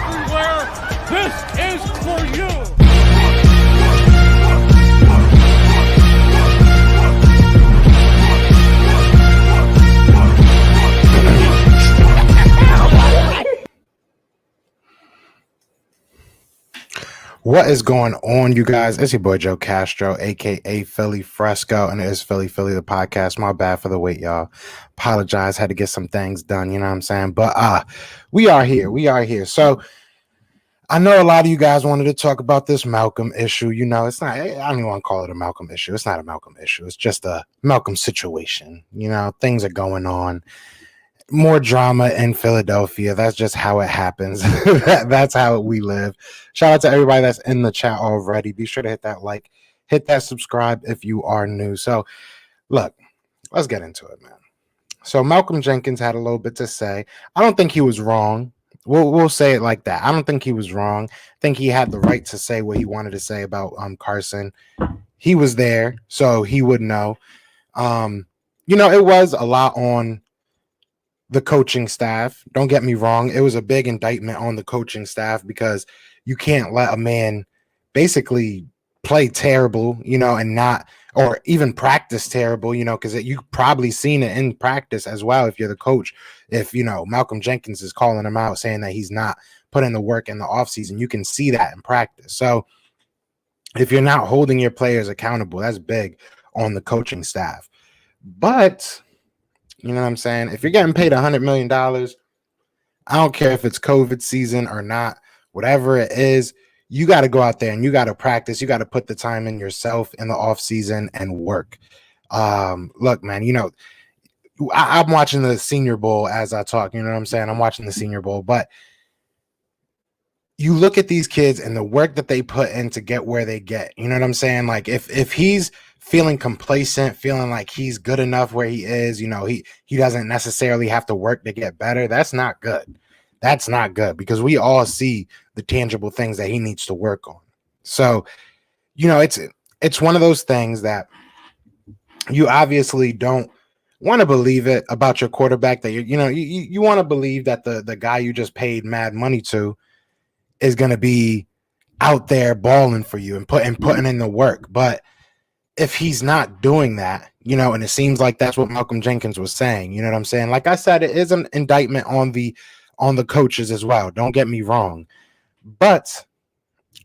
everywhere. This is for you. What is going on, you guys? It's your boy Joe Castro, aka Philly Fresco, and it is Philly the podcast. My bad for the wait, y'all. Apologize, had to get some things done, you know what I'm saying? But we are here. So I know a lot of you guys wanted to talk about this Malcolm issue. You know, it's not, I don't even want to call it a Malcolm issue. It's not a Malcolm issue. It's just a Malcolm situation. You know, things are going on. More drama in Philadelphia. That's just how it happens. That's how we live. Shout out to everybody that's in the chat already. Be sure to hit that like, hit that subscribe if you are new. So, look, let's get into it, man. So, Malcolm Jenkins had a little bit to say. I don't think he was wrong. We'll say it like that. I don't think he was wrong. I think he had the right to say what he wanted to say about Carson. He was there, so he would know. You know, it was a lot on the coaching staff. Don't get me wrong. It was a big indictment on the coaching staff because you can't let a man basically play terrible, you know, and not, or even practice terrible, you know, because you've probably seen it in practice as well. If you're the coach, if, you know, Malcolm Jenkins is calling him out saying that he's not putting the work in the offseason, you can see that in practice. So if you're not holding your players accountable, that's big on the coaching staff. But you know what I'm saying? If you're getting paid $100 million, I don't care if it's COVID season or not, whatever it is, you got to go out there and you got to practice. You got to put the time in yourself in the off season and work. Look, man, you know, I'm watching the Senior Bowl as I talk. You know what I'm saying? I'm watching the Senior Bowl, but you look at these kids and the work that they put in to get where they get. You know what I'm saying? Like if he's feeling complacent, feeling like he's good enough where he is, you know, he doesn't necessarily have to work to get better. That's not good. That's not good because we all see the tangible things that he needs to work on. So, you know, it's one of those things that you obviously don't want to believe it about your quarterback, that you want to believe that the guy you just paid mad money to is going to be out there balling for you and putting in the work. But if he's not doing that, you know, and it seems like that's what Malcolm Jenkins was saying, you know what I'm saying? Like I said, it is an indictment on the coaches as well. Don't get me wrong. But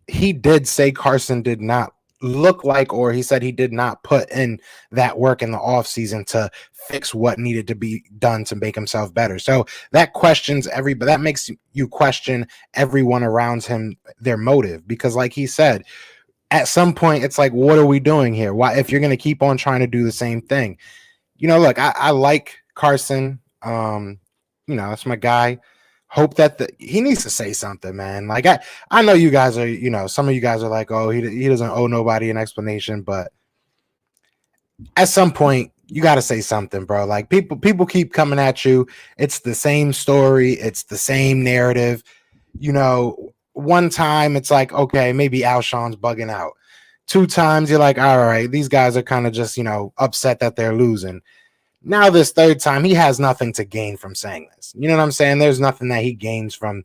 he did say Carson did not look like, or he said he did not put in that work in the offseason to fix what needed to be done to make himself better. So that that makes you question everyone around him, their motive, because like he said, at some point it's like, what are we doing here? Why, if you're going to keep on trying to do the same thing? You know, look, I like Carson. You know, that's my guy. Hope that he needs to say something, man. Like I know you guys are, you know, some of you guys are like, oh, he doesn't owe nobody an explanation, but at some point you got to say something, bro. Like people keep coming at you. It's the same story. It's the same narrative. You know, one time it's like, okay, maybe Alshon's bugging out. 2 times you're like, all right, these guys are kind of just, you know, upset that they're losing. Now this 3rd time, he has nothing to gain from saying this. You know what I'm saying? There's nothing that he gains from,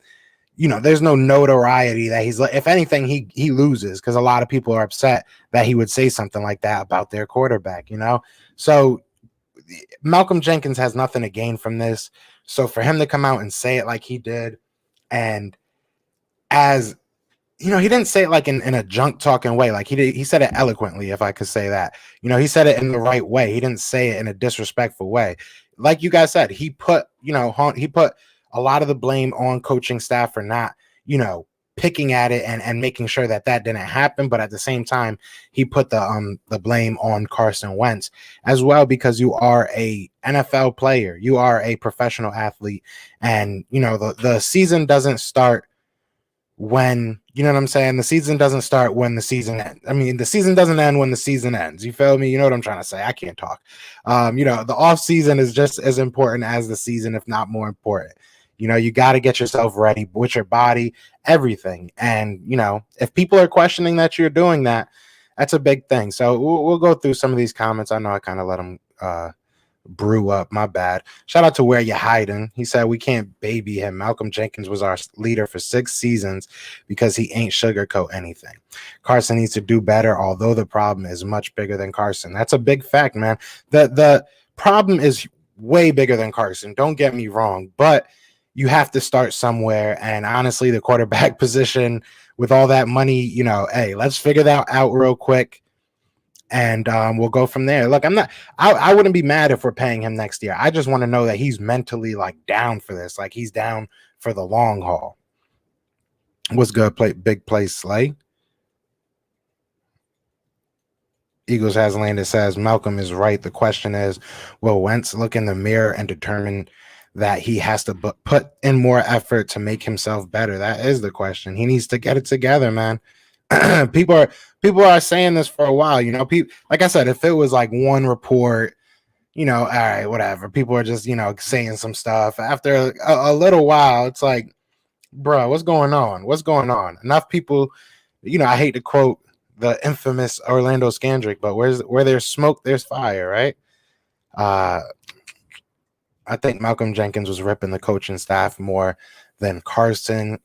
you know, there's no notoriety that he's like, if anything, he loses, because a lot of people are upset that he would say something like that about their quarterback, you know? So Malcolm Jenkins has nothing to gain from this. So for him to come out and say it like he did, and as you know, he didn't say it like in a junk talking way. Like he said it eloquently, if I could say that. You know, he said it in the right way. He didn't say it in a disrespectful way. Like you guys said, he put a lot of the blame on coaching staff for not, you know, picking at it and making sure that didn't happen. But at the same time, he put the blame on Carson Wentz as well, because you are a NFL player. You are a professional athlete. And, you know, the season doesn't start when, you know what I'm saying? The season doesn't start when the season ends. I mean, the season doesn't end when the season ends. You feel me? You know what I'm trying to say? I can't talk. You know, the off season is just as important as the season, if not more important. You know, you got to get yourself ready with your body, everything. And, you know, if people are questioning that you're doing that, that's a big thing. So we'll go through some of these comments. I know I kind of let them brew up. My bad. Shout out to Where You Hiding. He said we can't baby him. Malcolm Jenkins was our leader for 6 seasons because he ain't sugarcoat anything. Carson needs to do better, although the problem is much bigger than Carson. That's a big fact, man. The problem is way bigger than Carson. Don't get me wrong, but you have to start somewhere. And honestly, the quarterback position with all that money, hey, let's figure that out real quick. And we'll go from there. Look, I wouldn't be mad if we're paying him next year. I just want to know that he's mentally down for this. He's down for the long haul. What's good? Big play Slay. Eagles has landed says Malcolm is right. The question is, will Wentz look in the mirror and determine that he has to put in more effort to make himself better? That is the question. He needs to get it together, man. People are saying this for a while, people, like I said, if it was one report, all right, whatever. People are just, saying some stuff. After a little while, it's like, bro, what's going on? What's going on? Enough people, I hate to quote the infamous Orlando Scandrick, but where there's smoke, there's fire, right? I think Malcolm Jenkins was ripping the coaching staff more than Carson.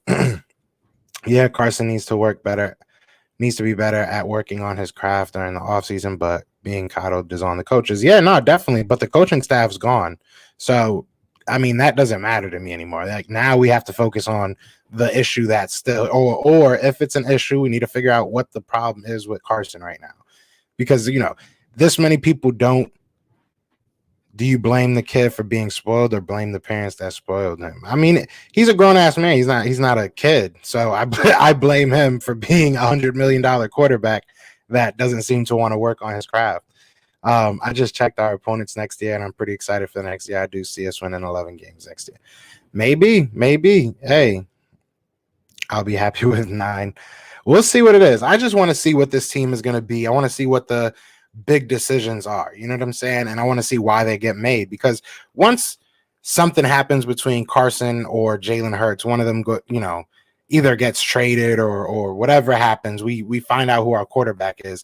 Yeah, Carson needs to work better. Needs to be better at working on his craft during the offseason, but being coddled is on the coaches. Yeah, no, definitely. But the coaching staff's gone. So, I mean, that doesn't matter to me anymore. Now we have to focus on the issue that's still, or if it's an issue, we need to figure out what the problem is with Carson right now. Because, this many people don't. Do you blame the kid for being spoiled or blame the parents that spoiled him? I mean, he's a grown-ass man. He's not a kid. So I blame him for being $100 million quarterback that doesn't seem to want to work on his craft. I just checked our opponents next year, and I'm pretty excited for the next year. I do see us winning 11 games next year. Maybe. Hey, I'll be happy with 9. We'll see what it is. I just want to see what this team is going to be. I want to see what the big decisions are, you know what I'm saying? And I want to see why they get made, because once something happens between Carson or Jalen Hurts, one of them either gets traded or whatever happens, we find out who our quarterback is,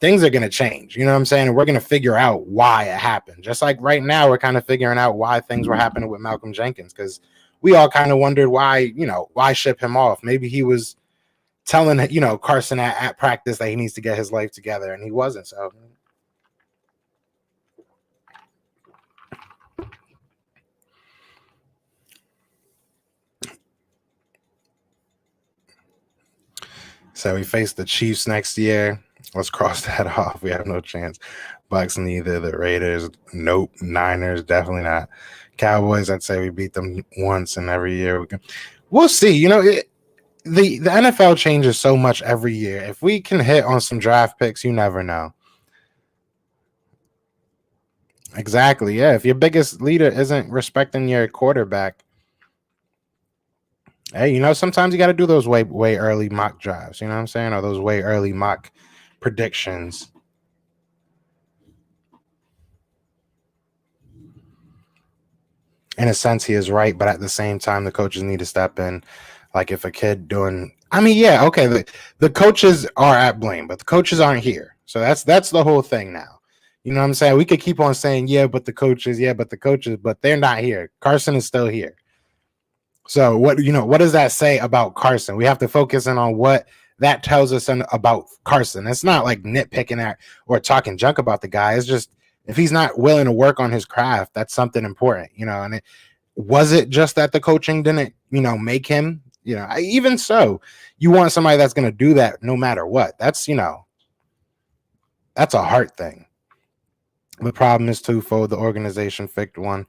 things are going to change, you know what I'm saying? And we're going to figure out why it happened. Just like right now, we're kind of figuring out why things were happening with Malcolm Jenkins, because we all kind of wondered why ship him off. Maybe he was telling Carson at practice that he needs to get his life together, and he wasn't. So we face the Chiefs next year. Let's cross that off. We have no chance. Bucks neither. The Raiders, nope. Niners, definitely not. Cowboys, I'd say we beat them once, and every year we'll see. The NFL changes so much every year. If we can hit on some draft picks, you never know. Exactly. Yeah. If your biggest leader isn't respecting your quarterback, hey, sometimes you got to do those way early mock drafts. You know what I'm saying? Or those way early mock predictions. In a sense, he is right, but at the same time, the coaches need to step in. Like if a kid doing, okay, the coaches are at blame, but the coaches aren't here. So that's the whole thing now. You know what I'm saying? We could keep on saying, but the coaches, but they're not here. Carson is still here. So what does that say about Carson? We have to focus in on what that tells us about Carson. It's not like nitpicking at or talking junk about the guy. It's just if he's not willing to work on his craft, that's something important, and was it just that the coaching didn't, make him, even so, you want somebody that's going to do that no matter what. That's a heart thing. The problem is twofold. The organization fixed one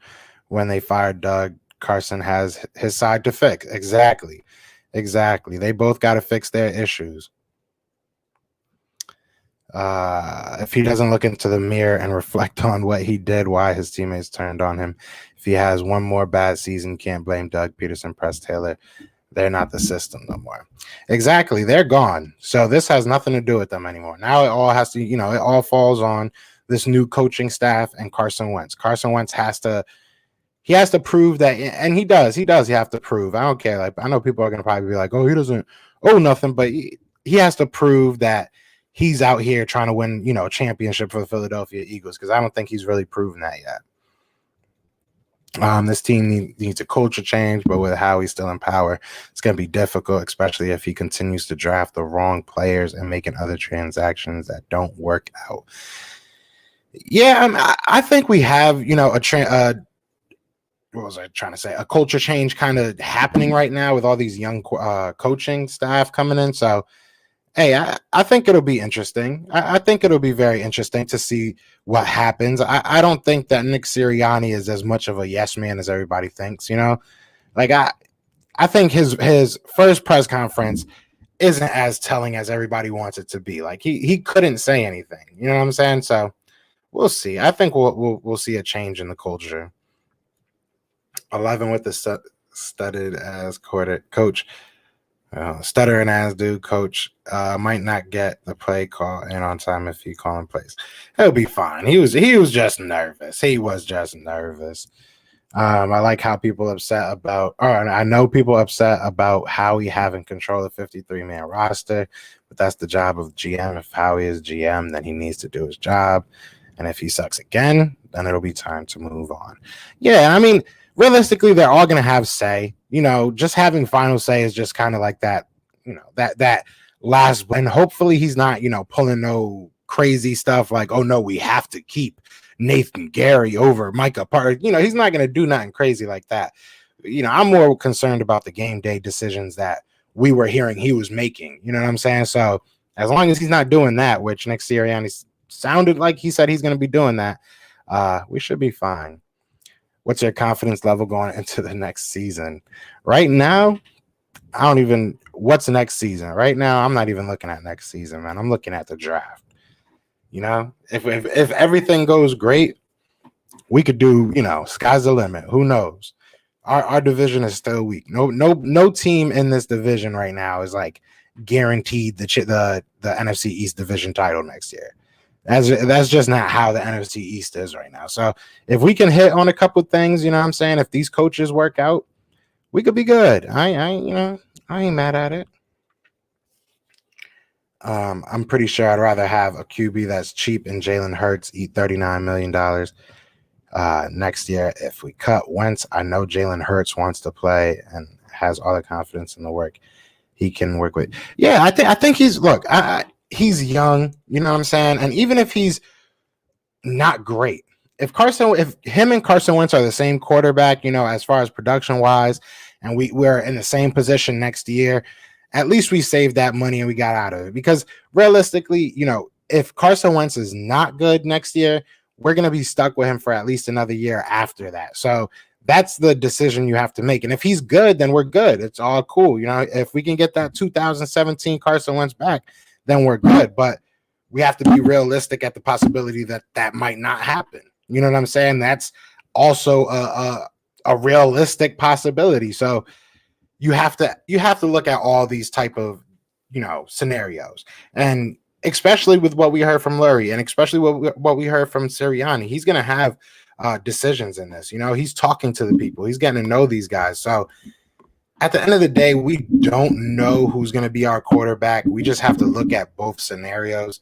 when they fired Doug. Carson has his side to fix. Exactly. They both got to fix their issues. If he doesn't look into the mirror and reflect on what he did, why his teammates turned on him, if he has one more bad season, can't blame Doug Peterson, Press Taylor. They're not the system no more. Exactly. They're gone. So this has nothing to do with them anymore. Now it all has to, it all falls on this new coaching staff and Carson Wentz. Carson Wentz has to prove that, and he does have to prove. I don't care. Like, I know people are going to probably be like, oh, he doesn't owe nothing, but he has to prove that he's out here trying to win, a championship for the Philadelphia Eagles, because I don't think he's really proven that yet. This team needs a culture change, but with how he's still in power, it's going to be difficult, especially if he continues to draft the wrong players and making other transactions that don't work out. Yeah, I think we have, what was I trying to say? A culture change kind of happening right now with all these young coaching staff coming in. So, hey, I think it'll be interesting. I think it'll be very interesting to see what happens. I don't think that Nick Sirianni is as much of a yes man as everybody thinks. Like I think his first press conference isn't as telling as everybody wants it to be. Like he couldn't say anything. You know what I'm saying? So we'll see. I think we'll see a change in the culture. 11 with the studded as coach. Stuttering as dude coach might not get the play call in on time if he calling plays. He'll be fine. He was just nervous. He was just nervous. I like how people upset about, I know people upset about Howie having control of 53-man roster, but that's the job of GM. If Howie is GM, then he needs to do his job. And if he sucks again, then it'll be time to move on. Yeah, I mean, realistically, they're all going to have say. Just having final say is just kind of like that, that last. And hopefully he's not, pulling no crazy stuff like, oh, no, we have to keep Nathan Gary over Micah Parker. He's not going to do nothing crazy like that. I'm more concerned about the game day decisions that we were hearing he was making. You know what I'm saying? So as long as he's not doing that, which Nick Sirianni sounded like he said he's going to be doing that, we should be fine. What's your confidence level going into the next season? Right now, what's the next season? Right now, I'm not even looking at next season, man. I'm looking at the draft. If everything goes great, we could do, sky's the limit. Who knows? Our division is still weak. No team in this division right now is like guaranteed the NFC East division title next year. That's just not how the NFC East is right now. So if we can hit on a couple things, you know what I'm saying? If these coaches work out, we could be good. I ain't mad at it. I'm pretty sure I'd rather have a QB that's cheap and Jalen Hurts eat $39 million next year. If we cut Wentz, I know Jalen Hurts wants to play and has all the confidence in the work he can work with. Yeah, I think he's he's young, you know what I'm saying? And even if he's not great, if him and Carson Wentz are the same quarterback, as far as production wise, and we're in the same position next year, at least we saved that money and we got out of it. Because realistically, if Carson Wentz is not good next year, we're going to be stuck with him for at least another year after that. So that's the decision you have to make. And if he's good, then we're good. It's all cool. If we can get that 2017 Carson Wentz back, then we're good. But we have to be realistic at the possibility that might not happen. You know what I'm saying? That's also a realistic possibility. So you have to look at all these type of scenarios, and especially with what we heard from Lurie, and especially what we heard from Sirianni. He's going to have decisions in this. He's talking to the people. He's getting to know these guys. So at the end of the day, we don't know who's going to be our quarterback. We just have to look at both scenarios.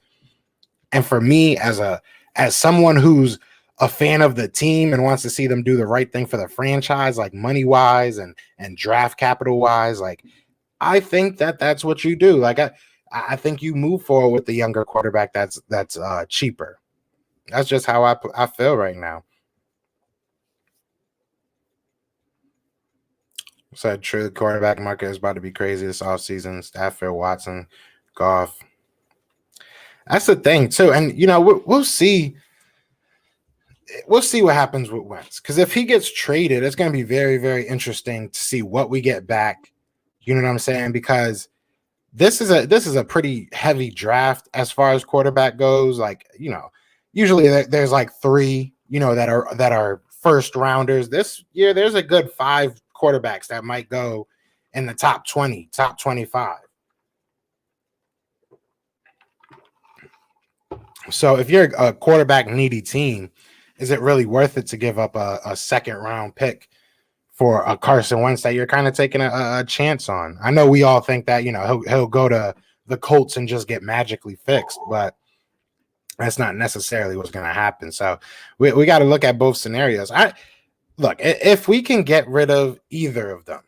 And for me, as someone who's a fan of the team and wants to see them do the right thing for the franchise, like money wise and draft capital wise, like I think that's what you do. Like I think you move forward with the younger quarterback that's cheaper. That's just how I feel right now. Said true, the quarterback market is about to be crazy this offseason. Stafford, Watson, Goff. That's the thing too, and we'll see. We'll see what happens with Wentz, because if he gets traded, it's going to be very, very interesting to see what we get back. You know what I'm saying? Because this is a pretty heavy draft as far as quarterback goes. Like usually there's like 3 that are first rounders. This year there's a good 5 quarterbacks that might go in the top 20, top 25. So if you're a quarterback needy team, is it really worth it to give up a second round pick for a Carson Wentz that you're kind of taking a chance on? I know we all think that he'll go to the Colts and just get magically fixed, but that's not necessarily what's going to happen. So we got to look at both scenarios. Look, if we can get rid of either of them,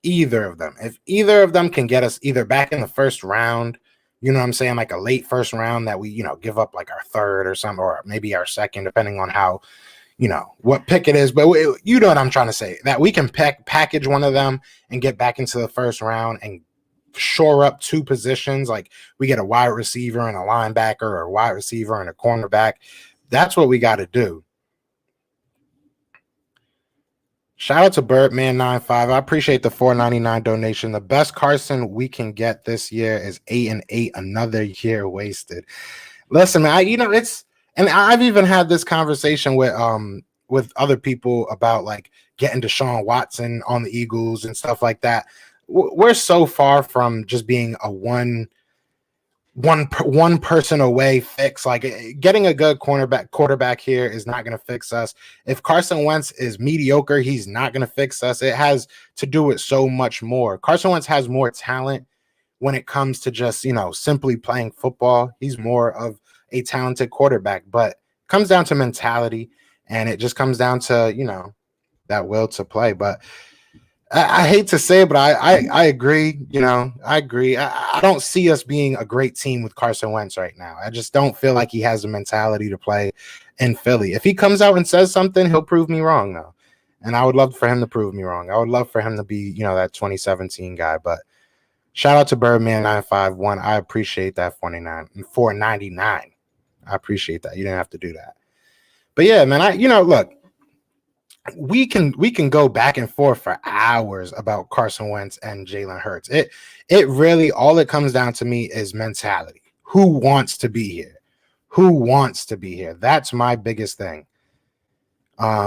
if either of them can get us either back in the first round, you know what I'm saying, like a late first round that we, give up like our third or something, or maybe our second, depending on how, what pick it is. But you know what I'm trying to say, that we can package one of them and get back into the first round and shore up two positions. Like we get a wide receiver and a linebacker, or a wide receiver and a cornerback. That's what we got to do. Shout out to Birdman95. I appreciate the $4.99 donation. The best Carson we can get this year is 8-8. Another year wasted. Listen, man, and I've even had this conversation with other people about like getting Deshaun Watson on the Eagles and stuff like that. We're so far from just being a one person away fix. Like getting a good quarterback here is not going to fix us. If Carson Wentz is mediocre, he's not going to fix us. It has to do with so much more. Carson Wentz has more talent when it comes to just, simply playing football. He's more of a talented quarterback, but it comes down to mentality, and it just comes down to, that will to play. But I hate to say it, but I agree. I agree. I don't see us being a great team with Carson Wentz right now. I just don't feel like he has the mentality to play in Philly. If he comes out and says something, he'll prove me wrong, though. And I would love for him to prove me wrong. I would love for him to be, that 2017 guy. But shout out to Birdman951. I appreciate that $4.99. I appreciate that. You didn't have to do that. But yeah, man, look. We can go back and forth for hours about Carson Wentz and Jalen Hurts. It really, all it comes down to me is mentality. Who wants to be here? Who wants to be here? That's my biggest thing.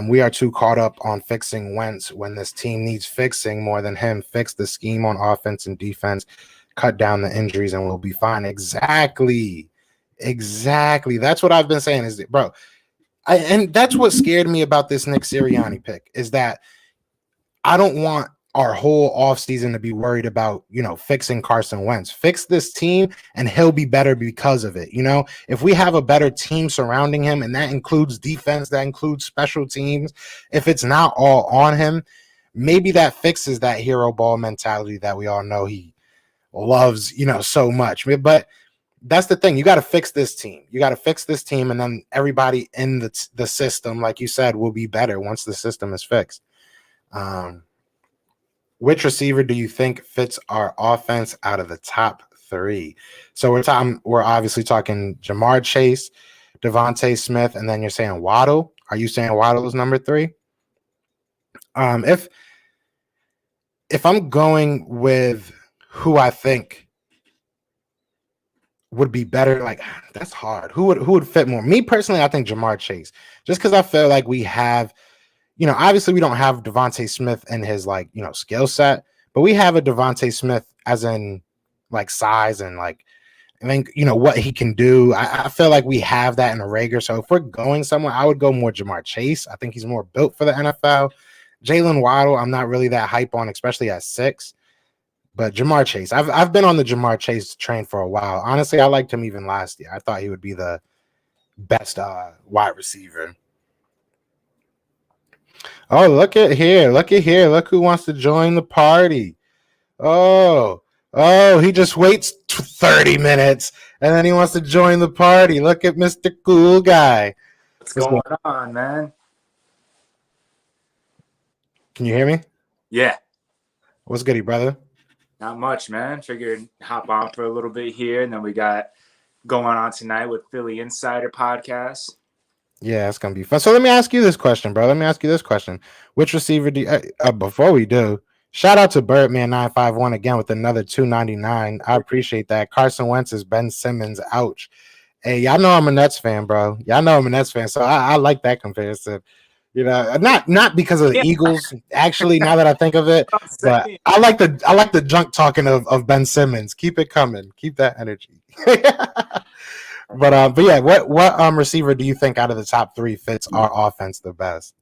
We are too caught up on fixing Wentz when this team needs fixing more than him. Fix the scheme on offense and defense, cut down the injuries, and we'll be fine. Exactly. That's what I've been saying is, bro, and that's what scared me about this Nick Sirianni pick, is that I don't want our whole offseason to be worried about, fixing Carson Wentz. Fix this team and he'll be better because of it. If we have a better team surrounding him, and that includes defense, that includes special teams, if it's not all on him, maybe that fixes that hero ball mentality that we all know he loves, so much. But that's the thing. You got to fix this team. And then everybody in the system, like you said, will be better once the system is fixed. Which receiver do you think fits our offense out of the top three? So we're obviously talking Jamar Chase, Devontae Smith, and then you're saying Waddle. Are you saying Waddle is number 3? If I'm going with who I think would be better, like, that's hard. Who would fit more? Me personally, I think Jamar Chase, just because I feel like we have, obviously we don't have Devontae Smith in his skill set, but we have a Devontae Smith as in like size and like, I think, what he can do. I feel like we have that in a Rager. So if we're going somewhere, I would go more Jamar Chase. I think he's more built for the NFL. Jalen Waddle, I'm not really that hype on, especially at 6. But Jamar Chase, I've been on the Jamar Chase train for a while. Honestly, I liked him even last year. I thought he would be the best wide receiver. Oh, look at here. Look who wants to join the party. Oh, he just waits 30 minutes and then he wants to join the party. Look at Mr. Cool Guy. What's going on, man? Can you hear me? Yeah. What's goody, brother? Not much, man. Figured hop on for a little bit here, and then we got going on tonight with Philly Insider Podcast. Yeah, it's gonna be fun. So let me ask you this question, bro. Which receiver do you, before we do, shout out to Birdman951 again with another $2.99. I appreciate that. Carson Wentz is Ben Simmons. Ouch. Hey, y'all know I'm a Nets fan, bro. So I like that comparison. Not because of the Eagles. Actually, now that I think of it, but I like the junk talking of Ben Simmons. Keep it coming. Keep that energy. But yeah, what receiver do you think out of the top 3 fits our offense the best?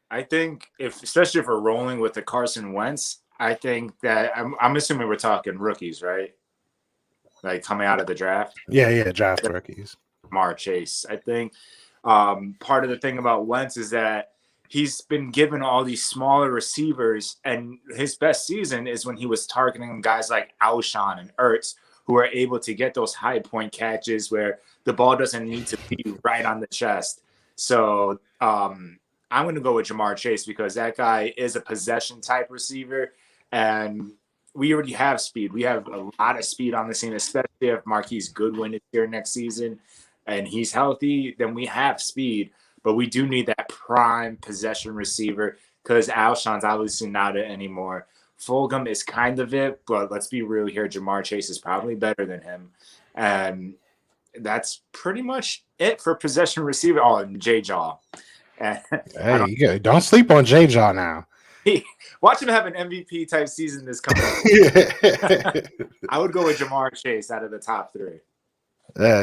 I think especially if we're rolling with the Carson Wentz, I think that I'm assuming we're talking rookies, right? like coming out of the draft. Yeah, draft rookies. Jamar Chase. I think part of the thing about Wentz is that he's been given all these smaller receivers, and his best season is when he was targeting guys like Alshon and Ertz, who are able to get those high point catches where the ball doesn't need to be right on the chest. So I'm going to go with Jamar Chase because that guy is a possession type receiver, and we already have speed. We have a lot of speed on the scene, especially if Marquise Goodwin is here next season and he's healthy, then we have speed. But we do need that prime possession receiver because Alshon's obviously not it anymore. Fulgham is kind of it, but let's be real here. Jamar Chase is probably better than him. And that's pretty much it for possession receiver. Oh, and J-Jaw. Hey, don't sleep on J-Jaw now. Watch him have an MVP type season this coming up. I would go with Jamar Chase out of the top three.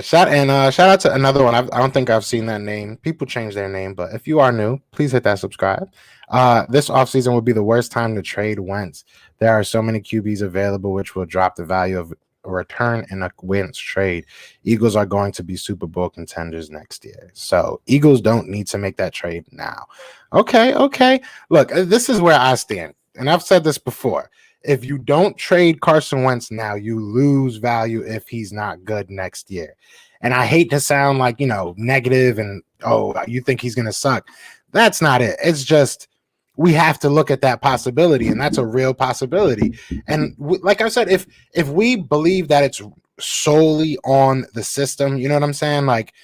Shout out to another one. I don't think I've seen that name. People change their name, but if you are new, please hit that subscribe. This offseason would be the worst time to trade Wentz. There are so many QBs available, which will drop the value of a return in a Wentz trade. Eagles are going to be Super Bowl contenders next year. So Eagles don't need to make that trade now. Okay. Look, this is where I stand. And I've said this before. If you don't trade Carson Wentz now, you lose value if he's not good next year. And I hate to sound like, negative and, you think he's going to suck. That's not it. It's just we have to look at that possibility, and that's a real possibility. And like I said, if we believe that it's solely on the system, you know what I'm saying? Like,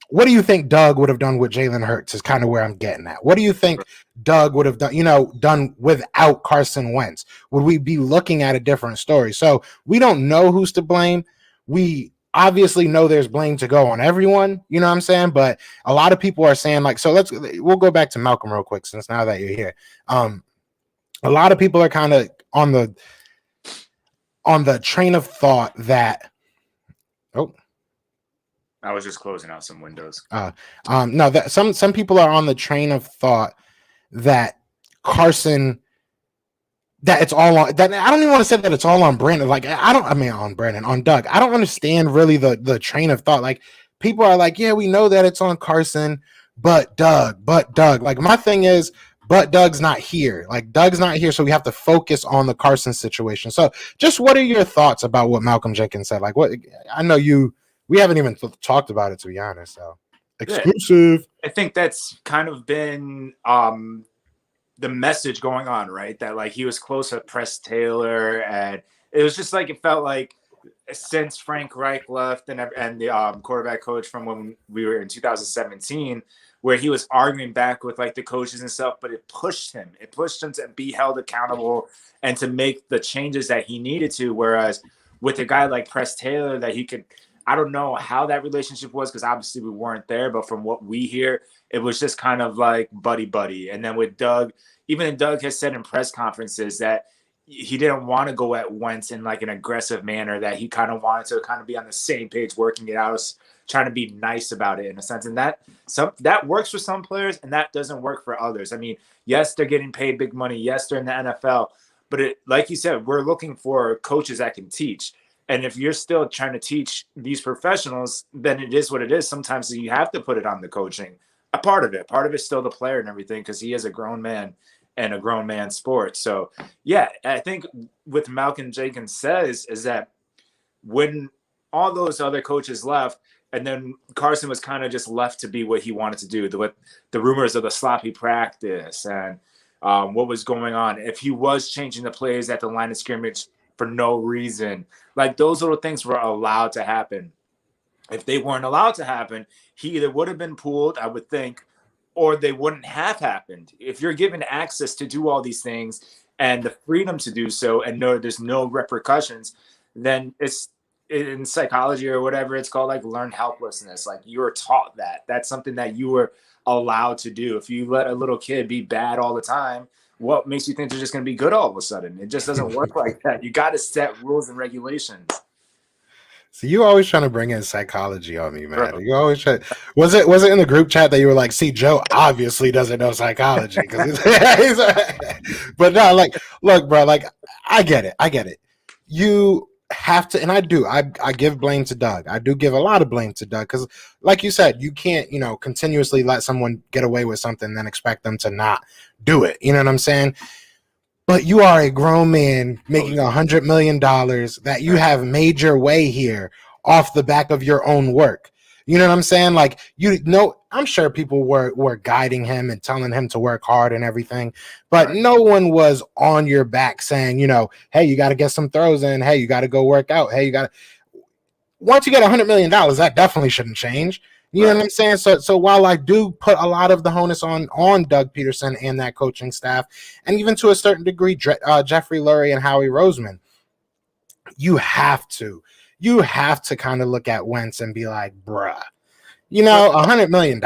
what do you think Doug would have done with Jalen Hurts is kind of where I'm getting at. What do you think Doug would have done, done without Carson Wentz? Would we be looking at a different story? So we don't know who's to blame. We obviously know there's blame to go on everyone, you know what I'm saying? But a lot of people are saying we'll go back to Malcolm real quick since now that you're here. A lot of people are kind of on the train of thought that, I was just closing out some windows. No, that some people are on the train of thought that Carson, that it's all on that. I don't even want to say that it's all on Brandon. On Doug. I don't understand really the train of thought. Like, people are like, yeah, we know that it's on Carson, but Doug. Like, my thing is, but Doug's not here. Like, Doug's not here, so we have to focus on the Carson situation. So, just what are your thoughts about what Malcolm Jenkins said? Like, what I know you. We haven't even talked about it, to be honest. So exclusive. I think that's kind of been the message going on, right? That like he was close with Press Taylor, and it was just like it felt like since Frank Reich left and the quarterback coach from when we were in 2017, where he was arguing back with like the coaches and stuff, but it pushed him. It pushed him to be held accountable and to make the changes that he needed to. Whereas with a guy like Press Taylor, that he could. I don't know how that relationship was because obviously we weren't there, but from what we hear, it was just kind of like buddy. And then with Doug, even Doug has said in press conferences that he didn't want to go at Wentz in like an aggressive manner, that he kind of wanted to kind of be on the same page, working it out, trying to be nice about it in a sense. And that works for some players and that doesn't work for others. I mean, yes, they're getting paid big money. Yes, they're in the NFL, but like you said, we're looking for coaches that can teach. And if you're still trying to teach these professionals, then it is what it is. Sometimes you have to put it on the coaching. A part of it's still the player and everything because he is a grown man and a grown man sport. So, yeah, I think what Malcolm Jenkins says is that when all those other coaches left and then Carson was kind of just left to be what he wanted to do, the rumors of the sloppy practice and what was going on. If he was changing the plays at the line of scrimmage for no reason, like those little things were allowed to happen. If they weren't allowed to happen, he either would have been pulled, I would think, or they wouldn't have happened. If you're given access to do all these things and the freedom to do so and there's no repercussions, then it's in psychology or whatever it's called, like learned helplessness. Like you were taught that. That's something that you were allowed to do. If you let a little kid be bad all the time, what makes you think they're just going to be good all of a sudden? It just doesn't work like that. You got to set rules and regulations. So you always trying to bring in psychology on me, man. Bro. You always try. Was it in the group chat that you were like, see, Joe obviously doesn't know psychology? But no, like, look, bro, like, I get it. have to, and I do. I give blame to Doug. I do give a lot of blame to Doug because, like you said, you can't, continuously let someone get away with something and then expect them to not do it. You know what I'm saying? But you are a grown man making $100 million that you have made your way here off the back of your own work. You know what I'm saying? Like, I'm sure people were guiding him and telling him to work hard and everything, but no one was on your back saying, hey, you got to get some throws in. Hey, you got to go work out. Hey, once you get $100 million, that definitely shouldn't change. You know what I'm saying? So while I do put a lot of the onus on Doug Peterson and that coaching staff, and even to a certain degree, Jeffrey Lurie and Howie Roseman, you have to kind of look at Wentz and be like, bruh, $100 million,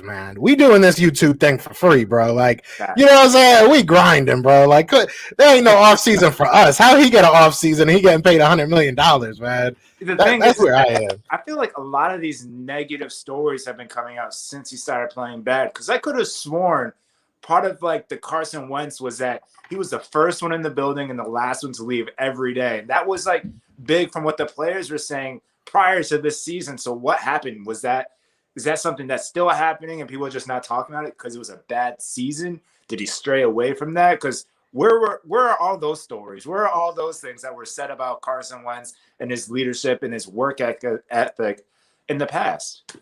man. We doing this YouTube thing for free, bro. Like, you know what I'm saying? We grinding, bro. Like, there ain't no off season for us. How he get an off season and he getting paid $100 million, man? That's where I am. I feel like a lot of these negative stories have been coming out since he started playing bad. Because I could have sworn part of like the Carson Wentz was that he was the first one in the building and the last one to leave every day. That was like big from what the players were saying prior to this season. So what happened? Is that something that's still happening and people are just not talking about it because it was a bad season? Did he stray away from that? Because where are all those stories? Where are all those things that were said about Carson Wentz and his leadership and his work ethic in the past?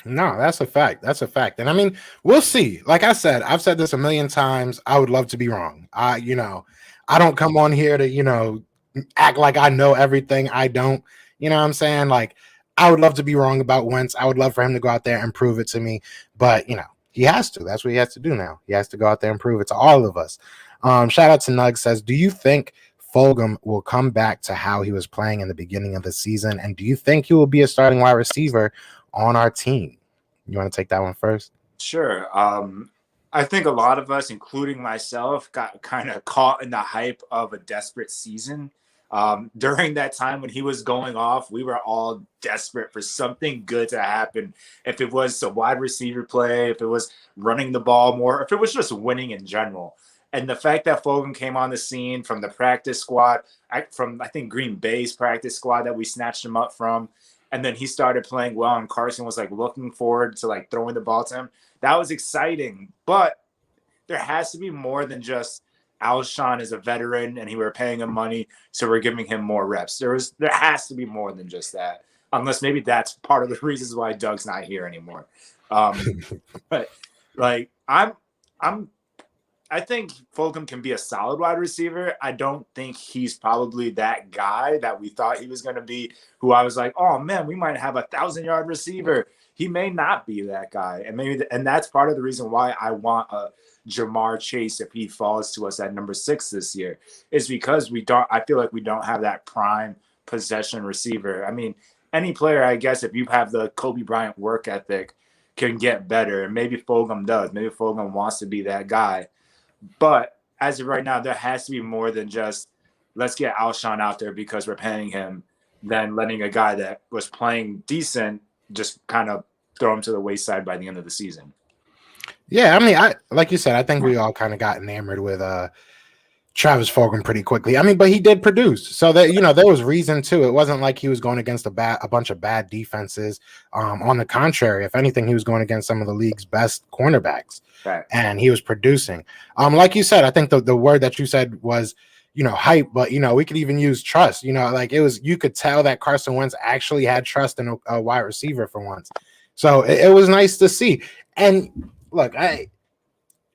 No, that's a fact. That's a fact. And I mean, we'll see. Like I said, I've said this a million times. I would love to be wrong. I don't come on here to, act like I know everything. I don't. You know what I'm saying? Like, I would love to be wrong about Wentz. I would love for him to go out there and prove it to me. But, he has to. That's what he has to do now. He has to go out there and prove it to all of us. Shout out to Nug says, do you think Fulgham will come back to how he was playing in the beginning of the season? And do you think he will be a starting wide receiver on our team? You want to take that one first? Sure. I think a lot of us, including myself, got kind of caught in the hype of a desperate season. During that time when he was going off, we were all desperate for something good to happen. If it was a wide receiver play, if it was running the ball more, if it was just winning in general. And the fact that Fulgham came on the scene from the practice squad, from I think Green Bay's practice squad that we snatched him up from, and then he started playing well, and Carson was like looking forward to like throwing the ball to him. That was exciting, but there has to be more than just Alshon is a veteran and we're paying him money, so we're giving him more reps. There has to be more than just that, unless maybe that's part of the reasons why Doug's not here anymore. But like I think Fulgham can be a solid wide receiver. I don't think he's probably that guy that we thought he was going to be, who I was like, oh man, we might have a 1,000-yard receiver. He may not be that guy. And that's part of the reason why I want a Jamar Chase, if he falls to us at number 6 this year, is because I feel like we don't have that prime possession receiver. I mean, any player, I guess, if you have the Kobe Bryant work ethic, can get better. And maybe Fulgham does. Maybe Fulgham wants to be that guy. But as of right now, there has to be more than just let's get Alshon out there because we're paying him, than letting a guy that was playing decent just kind of throw him to the wayside by the end of the season. Yeah, I mean, like you said, I think we all kind of got enamored with Travis Fulgham pretty quickly. I mean, but he did produce, so that there was reason too. It wasn't like he was going against a bunch of bad defenses. On the contrary, if anything, he was going against some of the league's best cornerbacks, right, and he was producing. Like you said, I think the word that you said was hype, but we could even use trust. Like you could tell that Carson Wentz actually had trust in a wide receiver for once. So it was nice to see. And look,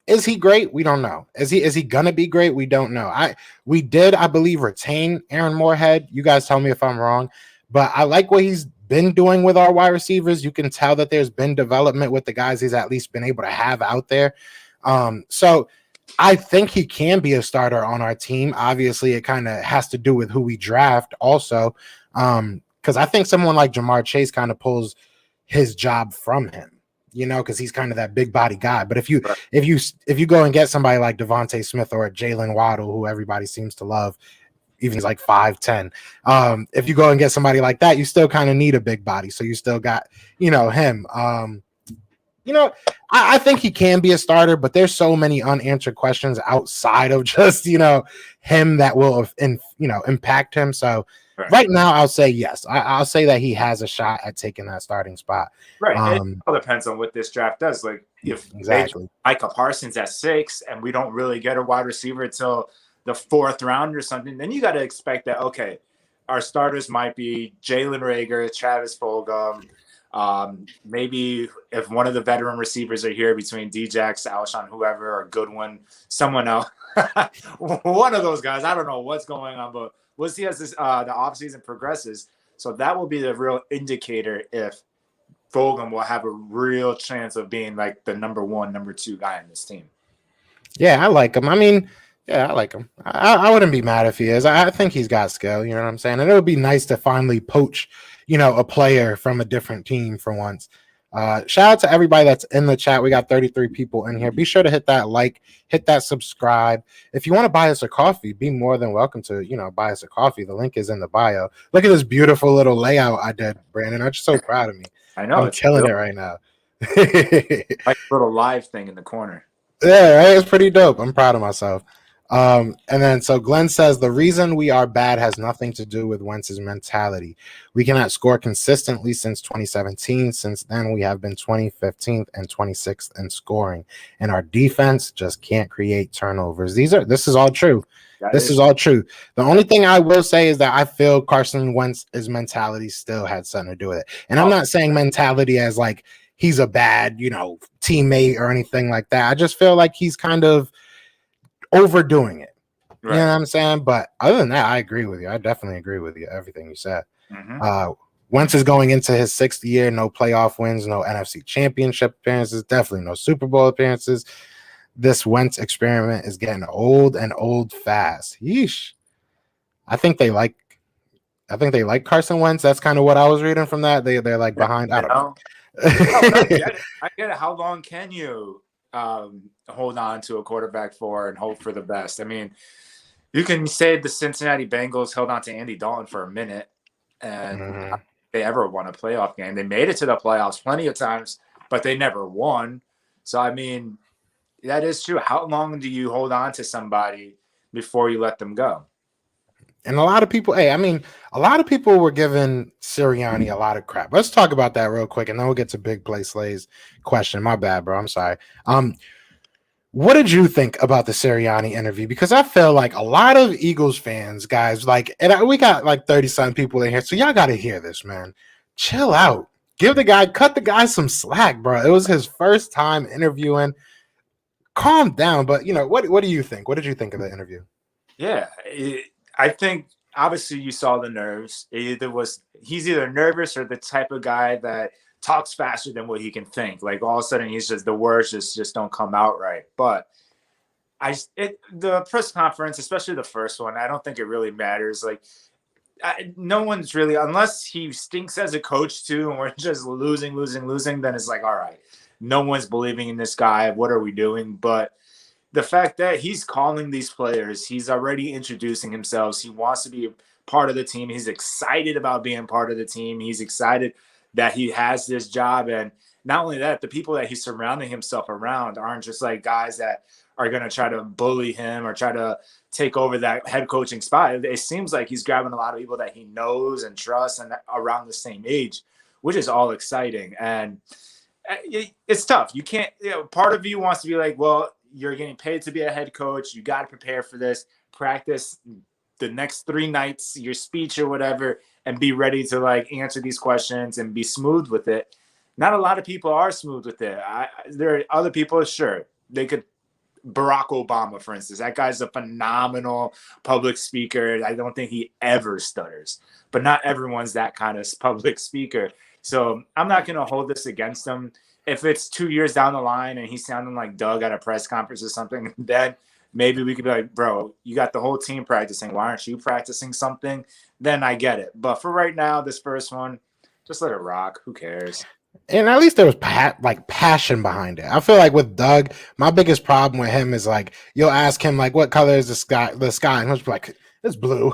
is he great? We don't know. Is he gonna be great? We don't know. We did, I believe, retain Aaron Moorhead. You guys tell me if I'm wrong, but I like what he's been doing with our wide receivers. You can tell that there's been development with the guys he's at least been able to have out there. So I think he can be a starter on our team. Obviously, it kind of has to do with who we draft also, because I think someone like Jamar Chase kind of pulls his job from him. Because he's kind of that big body guy. But if you go and get somebody like Devontae Smith or Jalen Waddle, who everybody seems to love, even he's like 5'10", if you go and get somebody like that, you still kind of need a big body. So you still got him. I think he can be a starter, but there's so many unanswered questions outside of just him that will impact him. So right now, I'll say yes. I'll say that he has a shot at taking that starting spot. Right. It all depends on what this draft does. Like if exactly Micah Parsons at 6 and we don't really get a wide receiver until the 4th round or something, then you got to expect that, okay, our starters might be Jalen Reagor, Travis Fulgham. Maybe if one of the veteran receivers are here between Djax, Alshon, whoever, or Goodwin, someone else. One of those guys. I don't know what's going on, but we'll see as this, the offseason progresses. So that will be the real indicator if Fulgham will have a real chance of being like the number 1, number 2 guy on this team. Yeah, I like him. I mean, yeah, I like him. I wouldn't be mad if he is. I think he's got skill. You know what I'm saying? And it would be nice to finally poach, a player from a different team for once. Shout out to everybody that's in the chat. We got 33 people in here. Be sure to hit that like, hit that subscribe. If you want to buy us a coffee, be more than welcome to, buy us a coffee. The link is in the bio. Look at this beautiful little layout I did, Brandon. I'm just so proud of me. I know. I'm killing it right now. Like a little live thing in the corner. Yeah, right? It's pretty dope. I'm proud of myself. And then so Glenn says the reason we are bad has nothing to do with Wentz's mentality. We cannot score consistently since 2017. Since then, we have been 25th and 26th in scoring, and our defense just can't create turnovers. This is all true. This is all true. The only thing I will say is that I feel Carson Wentz's mentality still had something to do with it. And I'm not saying mentality as like he's a bad, teammate or anything like that. I just feel like he's kind of overdoing it. Right. You know what I'm saying? But other than that, I agree with you. I definitely agree with you. Everything you said. Wentz is going into his 6th year, no playoff wins, no NFC championship appearances, definitely no Super Bowl appearances. This Wentz experiment is getting old and old fast. Yeesh. I think they like Carson Wentz. That's kind of what I was reading from that. They're like behind. I don't know. I get it. How long can you hold on to a quarterback for and hope for the best? I mean, you can say the Cincinnati Bengals held on to Andy Dalton for a minute, and they ever won a playoff game. They made it to the playoffs plenty of times, but they never won. So, I mean, that is true. How long do you hold on to somebody before you let them go? And a lot of people, a lot of people were giving Sirianni a lot of crap. Let's talk about that real quick, and then we'll get to Big Play Slay's question. My bad, bro. I'm sorry. What did you think about the Sirianni interview? Because I feel like a lot of Eagles fans, guys, we got like 30-something people in here, so y'all got to hear this, man. Chill out. Cut the guy some slack, bro. It was his first time interviewing. Calm down. But, what do you think? What did you think of the interview? Yeah, I think obviously you saw the nerves. He's either nervous or the type of guy that talks faster than what he can think. Like all of a sudden he's just the words just don't come out right. But the press conference, especially the first one, I don't think it really matters. Like no one's really, unless he stinks as a coach too, and we're just losing, then it's like, all right, no one's believing in this guy. What are we doing? But the fact that he's calling these players, he's already introducing himself. He wants to be a part of the team. He's excited about being part of the team. He's excited that he has this job. And not only that, the people that he's surrounding himself around aren't just like guys that are going to try to bully him or try to take over that head coaching spot. It seems like he's grabbing a lot of people that he knows and trusts and around the same age, which is all exciting. And it's tough. You can't, part of you wants to be like, well, you're getting paid to be a head coach. You got to prepare for this, practice the next 3 nights, your speech or whatever, and be ready to like answer these questions and be smooth with it. Not a lot of people are smooth with it. There are other people, sure, they could. Barack Obama, for instance, that guy's a phenomenal public speaker. I don't think he ever stutters, but not everyone's that kind of public speaker. So I'm not going to hold this against him. If it's 2 years down the line and he's sounding like Doug at a press conference or something, then maybe we could be like, bro, you got the whole team practicing. Why aren't you practicing something? Then I get it. But for right now, this first one, just let it rock. Who cares? And at least there was passion behind it. I feel like with Doug, my biggest problem with him is like you'll ask him like, "What color is the sky?" And he'll be like, "It's blue."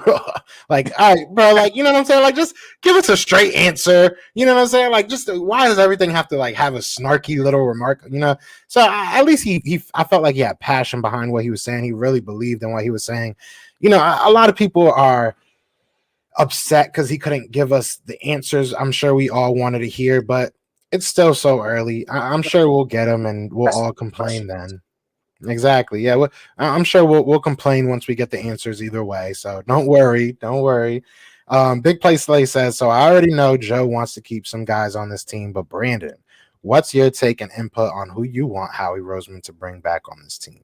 Like, all right, bro. Like, you know what I'm saying? Like, just give us a straight answer. You know what I'm saying? Like, just why does everything have to like have a snarky little remark? You know? So at least I felt like he had passion behind what he was saying. He really believed in what he was saying. You know, a lot of people are upset because he couldn't give us the answers I'm sure we all wanted to hear, but it's still so early. I'm sure we'll get him and we'll all complain then. Exactly. Yeah. I'm sure we'll complain once we get the answers either way. So don't worry. Don't worry. Big Play Slay says, so I already know Joe wants to keep some guys on this team, but Brandon, what's your take and input on who you want Howie Roseman to bring back on this team?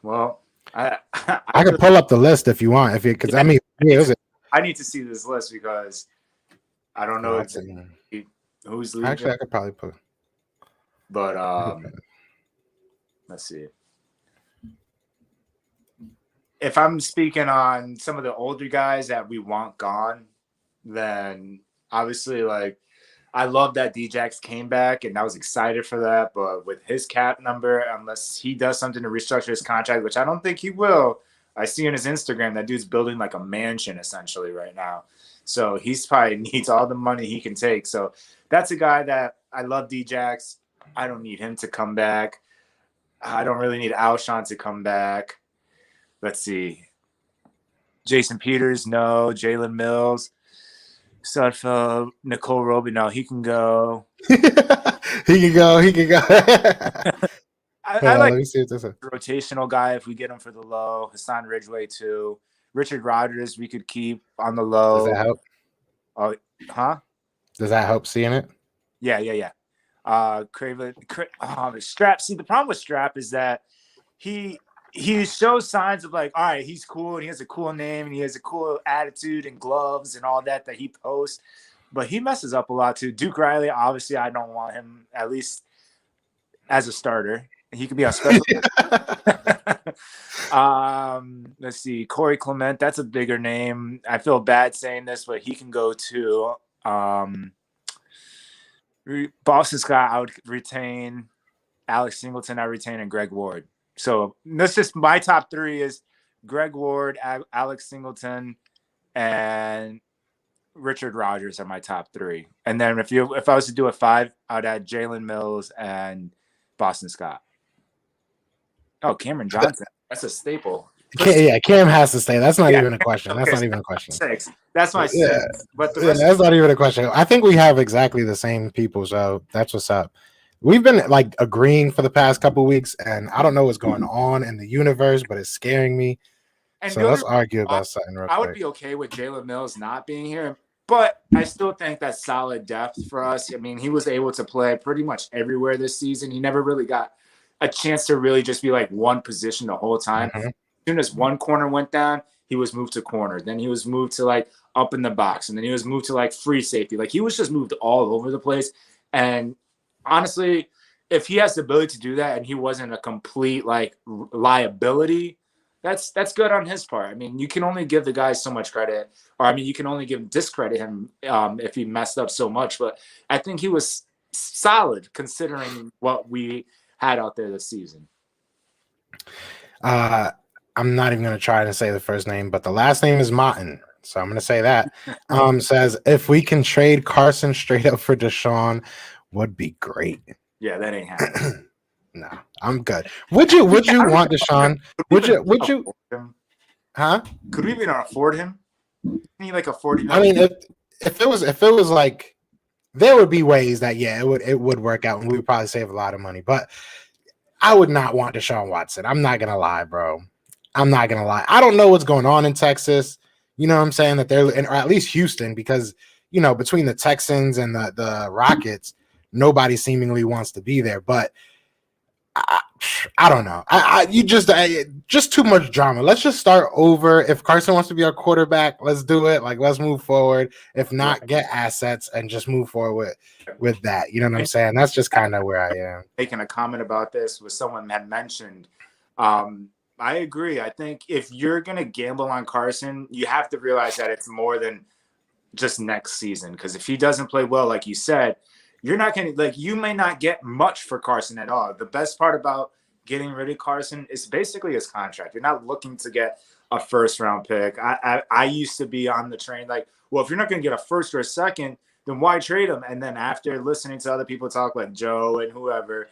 Well, I could pull up the list if you want. Because I mean, I need to see this list because I don't know who's leaving. Actually, I could probably put. But let's see. If I'm speaking on some of the older guys that we want gone, then obviously, like, I love that Djax came back, and I was excited for that. But with his cap number, unless he does something to restructure his contract, which I don't think he will, I see on his Instagram that dude's building like a mansion essentially right now. So he's probably needs all the money he can take. So that's a guy that I love, Djax. I don't need him to come back. I don't really need Alshon to come back. Let's see. Jason Peters, no. Jalen Mills. Sudfeld, Nicole Roby, no, he can go. He can go. I like let me see what this is. Rotational guy if we get him for the low. Hassan Ridgeway too. Richard Rodgers we could keep on the low. Does that help? Oh, huh? Does that help seeing it? Yeah. Craven, Strap. See, the problem with Strap is that he shows signs of like, all right, he's cool and he has a cool name and he has a cool attitude and gloves and all that he posts, but he messes up a lot too. Duke Riley, obviously, I don't want him at least as a starter. He could be on special. Let's see, Corey Clement. That's a bigger name. I feel bad saying this, but he can go too. Boston Scott, I would retain. Alex Singleton, I retain, and Greg Ward. So that's just my top three is Greg Ward, Alex Singleton, and Richard Rodgers are my top three. And then if I was to do a five, I'd add Jalen Mills and Boston Scott. Oh, Cameron Johnson. That's a staple. Cam has to stay. That's not even a question. That's not even a question. Six. That's my six. Yeah. But that's not even a question. I think we have exactly the same people, so that's what's up. We've been like agreeing for the past couple of weeks, and I don't know what's going on in the universe, but it's scaring me. And so let's argue about something real quick. I would be okay with Jalen Mills not being here, but I still think that's solid depth for us. I mean, he was able to play pretty much everywhere this season. He never really got a chance to really just be like one position the whole time. Mm-hmm. As soon as one corner went down, he was moved to corner. Then he was moved to like up in the box, and then he was moved to like free safety. Like he was just moved all over the place. And honestly, if he has the ability to do that and he wasn't a complete like liability, that's good on his part. I mean, you can only give the guy so much credit, or I mean, you can only discredit him if he messed up so much. But I think he was solid considering what we had out there this season. I'm not even going to try to say the first name, but the last name is Martin. So I'm going to say that. Says, if we can trade Carson straight up for Deshaun, would be great. Yeah, that ain't happening. No, I'm good. Would you want Deshaun? Would you? Huh? Could we even afford him? Need like a 40. I mean, if it was like, there would be ways that it would work out, and we would probably save a lot of money. But I would not want Deshaun Watson. I'm not gonna lie, bro. I'm not gonna lie. I don't know what's going on in Texas. You know what I'm saying? That or at least Houston, because between the Texans and the Rockets, nobody seemingly wants to be there. But I don't know. You just too much drama. Let's just start over. If Carson wants to be our quarterback, let's do it. Like, let's move forward. If not, get assets and just move forward with that. You know what I'm saying? That's just kind of where I am. Making a comment about this was someone had mentioned. I agree. I think if you're going to gamble on Carson, you have to realize that it's more than just next season. Because if he doesn't play well, like you said, you're not going to you may not get much for Carson at all. The best part about getting rid of Carson is basically his contract. You're not looking to get a first round pick. I used to be on the train like, well, if you're not going to get a first or a second, then why trade him? And then after listening to other people talk like Joe and whoever,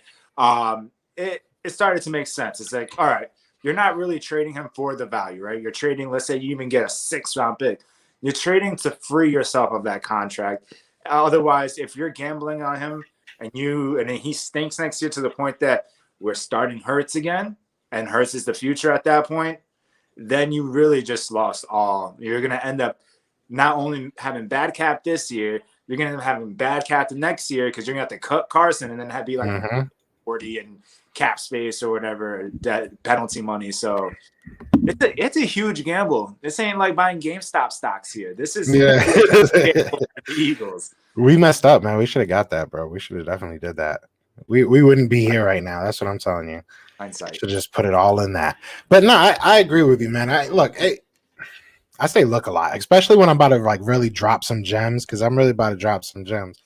it started to make sense. It's like, all right, you're not really trading him for the value, right? You're trading, let's say you even get a 6th-round pick. You're trading to free yourself of that contract. Otherwise, if you're gambling on him and he stinks next year to the point that we're starting Hurts again, and Hurts is the future at that point, then you really just lost all. You're going to end up not only having bad cap this year, you're going to end up having bad cap the next year because you're going to have to cut Carson and then have be like 40 and cap space or whatever, that penalty money. So it's a huge gamble. This ain't like buying GameStop stocks here. This is the Eagles. We messed up, man. We should have got that, bro. We should have definitely did that. We wouldn't be here right now. That's what I'm telling you. Hindsight. Should just put it all in that. But no, I agree with you, man. I say look a lot, especially when I'm about to like really drop some gems, because I'm really about to drop some gems.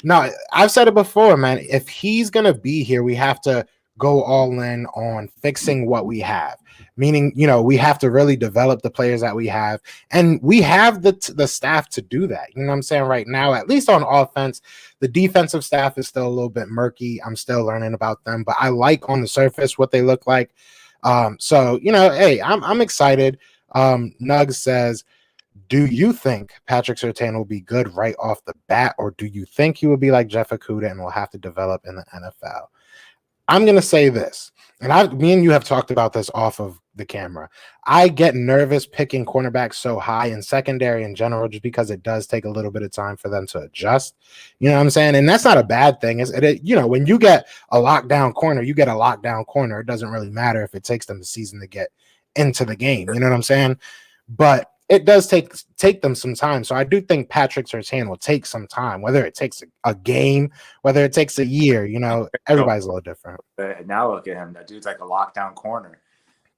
No, I've said it before, man. If he's gonna be here, we have to go all in on fixing what we have. Meaning, we have to really develop the players that we have, and we have the staff to do that. You know what I'm saying? Right now, at least on offense, the defensive staff is still a little bit murky. I'm still learning about them, but I like on the surface what they look like. So hey, I'm excited. Nugs says, do you think Patrick Surtain will be good right off the bat, or do you think he will be like Jeff Okudah and will have to develop in the NFL? I'm going to say this, and me and you have talked about this off of the camera. I get nervous picking cornerbacks so high in secondary in general, just because it does take a little bit of time for them to adjust. You know what I'm saying? And that's not a bad thing. When you get a lockdown corner, you get a lockdown corner. It doesn't really matter if it takes them the season to get into the game. You know what I'm saying? But it does take them some time. So I do think Patrick Surtain will take some time, whether it takes a game, whether it takes a year. Everybody's a little different. Now look at him. That dude's like a lockdown corner.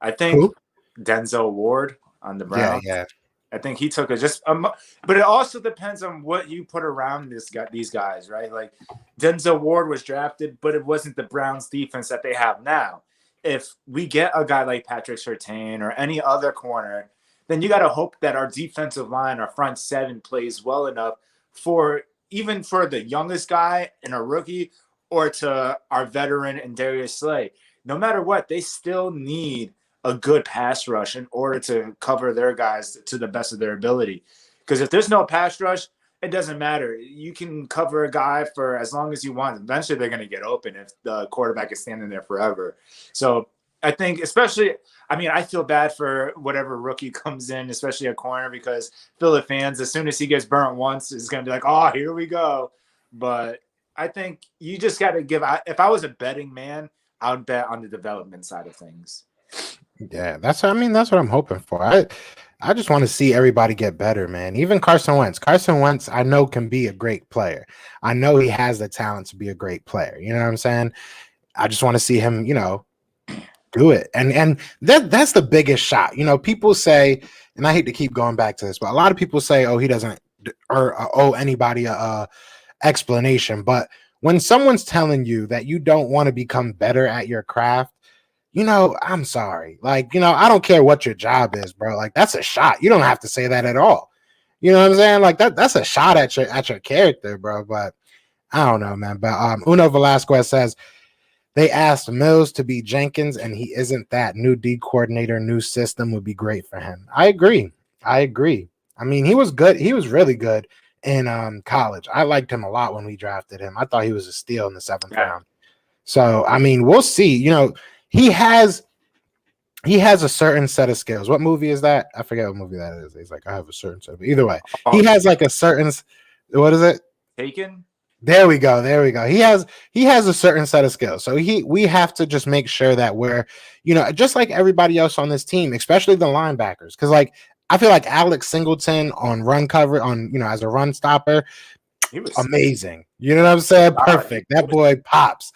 I think Denzel Ward on the Browns. Yeah. I think he took but it also depends on what you put around these guys, right? Like Denzel Ward was drafted, but it wasn't the Browns defense that they have now. If we get a guy like Patrick Surtain or any other corner, then you got to hope that our defensive line, our front seven, plays well enough for the youngest guy and a rookie, or to our veteran and Darius Slay. No matter what, they still need a good pass rush in order to cover their guys to the best of their ability. Because if there's no pass rush, it doesn't matter. You can cover a guy for as long as you want. Eventually, they're going to get open if the quarterback is standing there forever. So I think I feel bad for whatever rookie comes in, especially a corner, because Philly fans, as soon as he gets burnt once, is going to be like, oh, here we go. But I think you just got to if I was a betting man, I would bet on the development side of things. Yeah, that's what I'm hoping for. I just want to see everybody get better, man. Even Carson Wentz. Carson Wentz, I know, can be a great player. I know he has the talent to be a great player. You know what I'm saying? I just want to see him, do it. And that's the biggest shot. People say, and I hate to keep going back to this, but a lot of people say, oh, he doesn't owe anybody a explanation. But when someone's telling you that you don't want to become better at your craft, I'm sorry. Like, I don't care what your job is, bro. Like, that's a shot. You don't have to say that at all. You know what I'm saying? Like, that's a shot at your character, bro. But I don't know, man. But Uno Velasquez says they asked Mills to be Jenkins, and he isn't that. New D coordinator, new system would be great for him. I agree. I mean, he was good. He was really good in college. I liked him a lot when we drafted him. I thought he was a steal in the 7th round. So, I mean, we'll see. He has a certain set of skills. What movie is that? I forget what movie that is. He's like, I have a certain set. But either way, he has like a certain. What is it? Taken. There we go. He has a certain set of skills. So we have to just make sure that we're, just like everybody else on this team, especially the linebackers, because like I feel like Alex Singleton on run cover as a run stopper, he was amazing. You know what I'm saying? Perfect. That boy pops.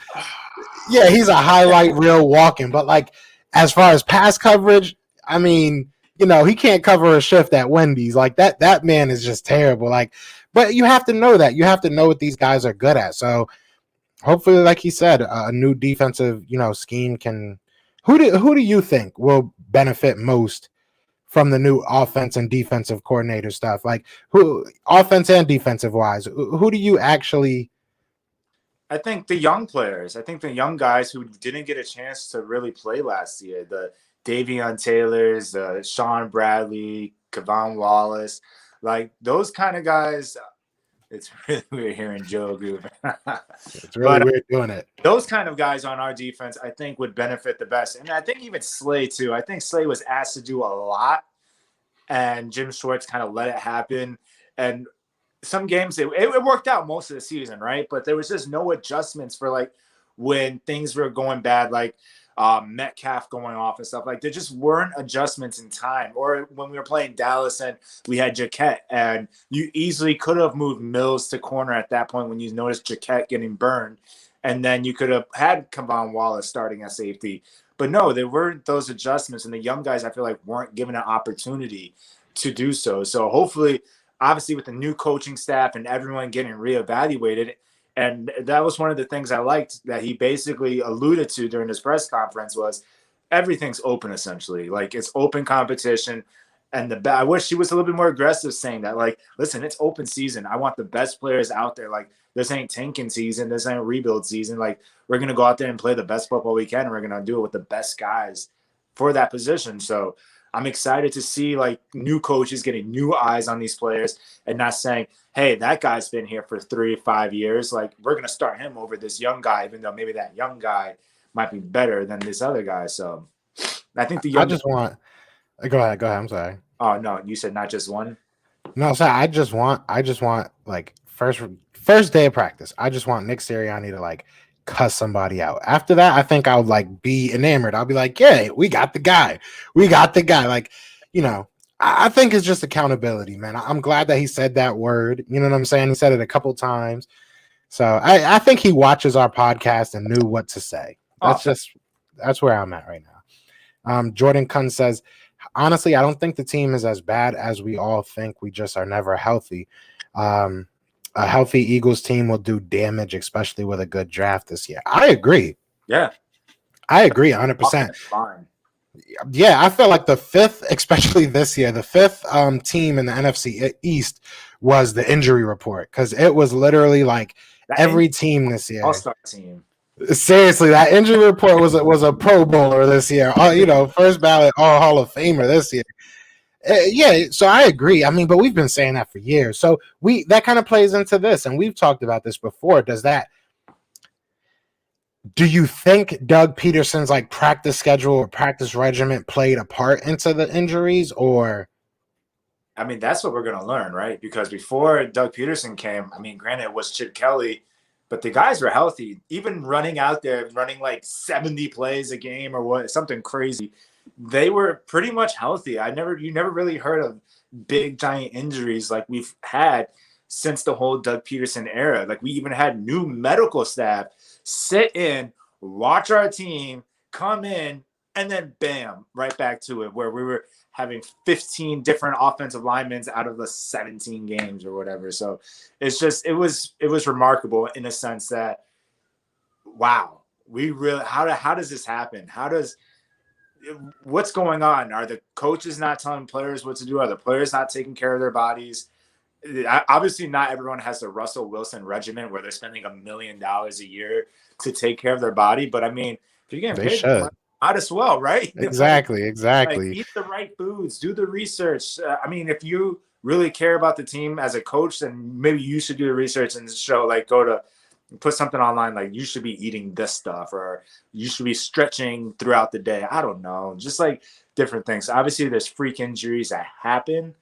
Yeah, he's a highlight reel walking. But like as far as pass coverage, I mean, he can't cover a shift at Wendy's. Like that man is just terrible. Like, but you have to know that. You have to know what these guys are good at. So hopefully, like he said, a new defensive, scheme can. Who do you think will benefit most from the new offense and defensive coordinator stuff? Like who, offense and defensive wise, who do you actually? I think the young players. I think the young guys who didn't get a chance to really play last year. The Davion Taylors, Sean Bradley, Kevon Wallace, like those kind of guys. It's really weird hearing Joe Groove. It's really But weird doing it. those kind of guys on our defense, I think, would benefit the best. And I think even Slay, too. I think Slay was asked to do a lot, and Jim Schwartz kind of let it happen. And some games, it worked out most of the season, right? But there was just no adjustments for, like, when things were going bad, like Metcalf going off and stuff. Like, there just weren't adjustments in time. Or when we were playing Dallas and we had Jaquette, and you easily could have moved Mills to corner at that point when you noticed Jaquette getting burned. And then you could have had Kevon Wallace starting at safety. But no, there weren't those adjustments. And the young guys, I feel like, weren't given an opportunity to do so. So hopefully, obviously, with the new coaching staff and everyone getting reevaluated, and that was one of the things I liked that he basically alluded to during his press conference was everything's open, essentially. Like, it's open competition. And I wish he was a little bit more aggressive saying that, like, listen, it's open season. I want the best players out there. Like, this ain't tanking season. This ain't rebuild season. Like, we're going to go out there and play the best football we can. And we're going to do it with the best guys for that position. So I'm excited to see, like, new coaches getting new eyes on these players and not saying, hey, that guy's been here for 3 or 5 years. Like, we're going to start him over this young guy, even though maybe that young guy might be better than this other guy. So I think the young – I just want – go ahead. I'm sorry. Oh, no, you said not just one? No, sorry. I just want like first day of practice. I just want Nick Sirianni to like cuss somebody out. After that, I think I would like be enamored. I'll be like, yeah, we got the guy. Like, you know, I think it's just accountability, man. I'm glad that he said that word. You know what I'm saying? He said it a couple times. So I think he watches our podcast and knew what to say. That's where I'm at right now. Jordan Kunz says, honestly, I don't think the team is as bad as we all think. We just are never healthy. A healthy Eagles team will do damage, especially with a good draft this year. I agree. Yeah. I agree 100%. Fine. Yeah, I feel like the fifth, especially this year, the fifth team in the NFC East was the injury report, because it was literally like every team this year. All-star team. Seriously, that injury report was a Pro Bowler this year. First ballot All Hall of Famer this year. Yeah, so I agree. I mean, but we've been saying that for years. So that kind of plays into this, and we've talked about this before. Do you think Doug Peterson's like practice schedule or practice regimen played a part into the injuries, or? I mean, that's what we're going to learn, right? Because before Doug Peterson came, I mean, granted, it was Chip Kelly, but the guys were healthy. Even running out there, running like 70 plays a game or something crazy, they were pretty much healthy. You never really heard of big giant injuries like we've had since the whole Doug Peterson era. Like, we even had new medical staff sit in, watch our team, come in, and then bam, right back to it, where we were having 15 different offensive linemen out of the 17 games or whatever. So it's just, it was remarkable in a sense that, wow, we really, how does this happen? What's going on? Are the coaches not telling players what to do? Are the players not taking care of their bodies? Obviously, not everyone has the Russell Wilson regimen where they're spending $1 million a year to take care of their body. But I mean, if you're getting paid, might as well, right? Exactly. Like, eat the right foods, do the research. I mean, if you really care about the team as a coach, then maybe you should do the research and show, like, put something online like you should be eating this stuff, or you should be stretching throughout the day. I don't know, just like different things. Obviously, there's freak injuries that happen,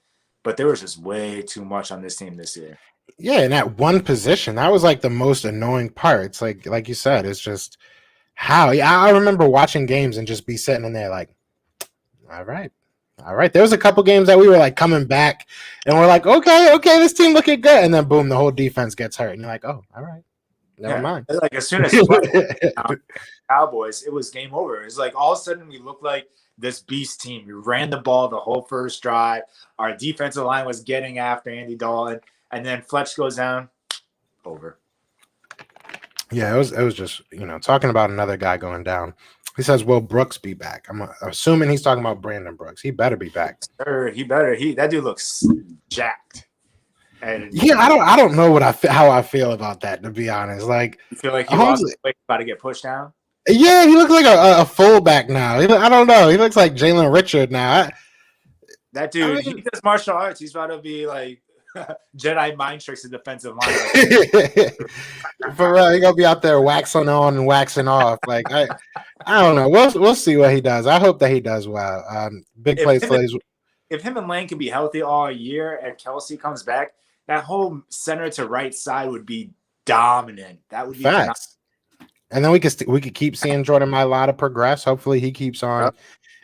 but there was just way too much on this team this year. Yeah, and at one position, that was like the most annoying part. It's like you said, it's just how. I remember watching games and just be sitting in there like, all right. There was a couple games that we were like coming back and we're like, okay, this team looking good, and then boom, the whole defense gets hurt, and you're like, oh, all right. Never mind. Like, as soon as Cowboys, it was game over. It's like all of a sudden we looked like this beast team. We ran the ball the whole first drive. Our defensive line was getting after Andy Dalton, and then Fletch goes down. Over. Yeah, it was just, talking about another guy going down. He says, will Brooks be back? I'm assuming he's talking about Brandon Brooks. He better be back. Sure, he better. That dude looks jacked. And yeah, I don't know how I feel about that, to be honest. Like, you feel like he lost weight, about to get pushed down? Yeah, he looks like a fullback now. I don't know. He looks like Jalen Richard now. That dude, I he mean, does martial arts. He's about to be like Jedi mind tricks in defensive line. for real, he gonna be out there waxing on and waxing off. Like I don't know. We'll see what he does. I hope that he does well. Big if plays him, for and, his. if him and Lane can be healthy all year and Kelsey comes back, that whole center to right side would be dominant. That would be phenomenal. Facts. And then we could keep seeing Jordan Mailata progress. Hopefully, he keeps on